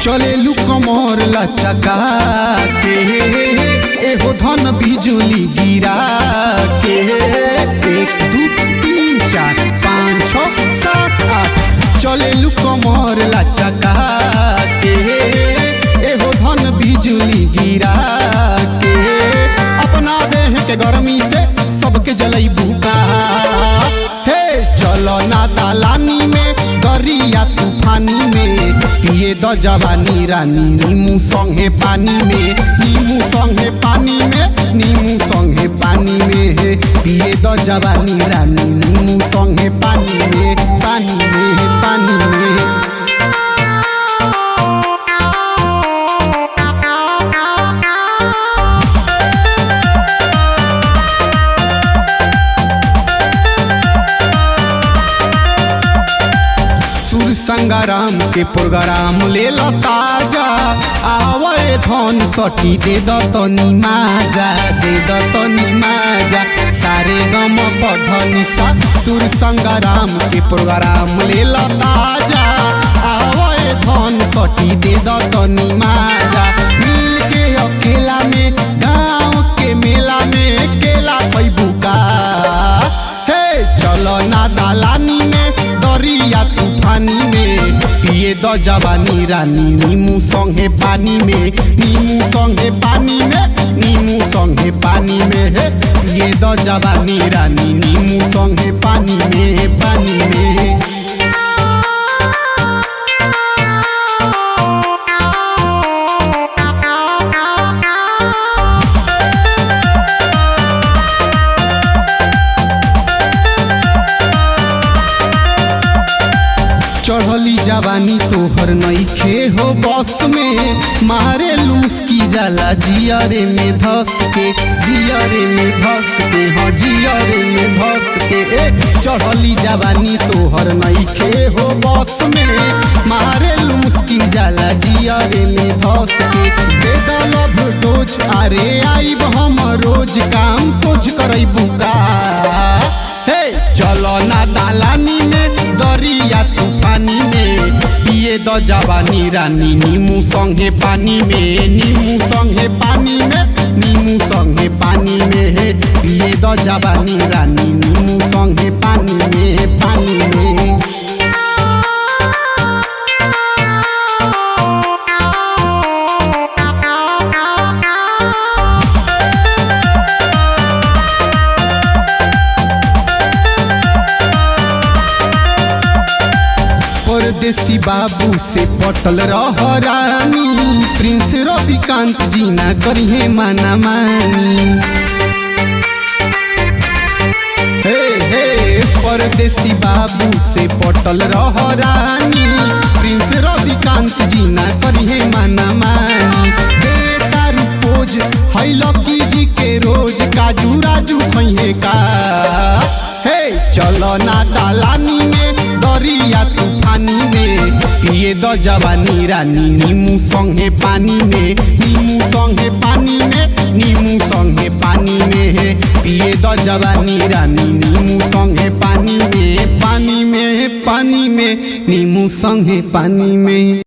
चले लू कमर लचका के एहो धन बिजुली गिरा के 1 2 3 4 5 6 7 8 चले लू कमर लचका के एहो धन बिजुली गिरा के अपना देह के गर्मी से सबके जलई बुका हे चलो ना दालानी में दरिया तूफानी में पिए द जवानी रानी नीमू संगे पानी में नीमू संगे पानी में नीमू संगे पानी में पिए द जवानी रानी नीमू संगे पानी में पानी में पानी में। संग्राम के प्रोग्राम ले लो ताजा आवे धन सठी दे दतनी माजा दे दतनी माजा सारे गम पधनी सा सुर संग्राम के प्रोग्राम ले लो ताजा आवे धन सठी दे दतनी माजा मिल के अकेला में गाँव के मेला में केला पैबुका हे चलो ना दालानी में दरिया तूफानी में पिए द जवानी रानी नीमू संगे पानी में नीमू संगे पानी में नीमू संगे पानी में पिए द जवानी रानी नीमू संगे पानी में पानी में। चढ़ली जवानी तोहर नइखे हो बस में मारे लूस की जाला जियरे में धस के जियरे में धस के हाँ जियरे में धस के चढ़ली जवानी तोहर नइखे हो बस में मारे लूस की जाला जियरे में धस के बेदलब डोज अरे आइब हम रोज काम सोच करई बुका हे चलो ना दालानी में दरिया तूफानी में पिए द जवानी रानी नीमू संगे पानी में नीमू संगे पानी में नीमू संगे पानी में पिए द जवानी रानी नीमू संगे पानी में पानी में। परदेसी बाबू से पटल रह रानी प्रिंस रविकांत जी ना करिए माना मानी हे हे परदेसी बाबू से पटल रह रानी प्रिंस रविकांत जी ना करिए माना मानी बेतारू पोज है लकी जी के रोज काजू राजू खइहे का हे चलो ना दालानी में दरिया तूफानी में पिए द जवानी रानी नीमू संगे पानी में नीमू संगे पानी में नीमू संगे पानी में पिए द जवानी रानी नीमू संगे पानी में पानी में पानी में नीमू संगे पानी में।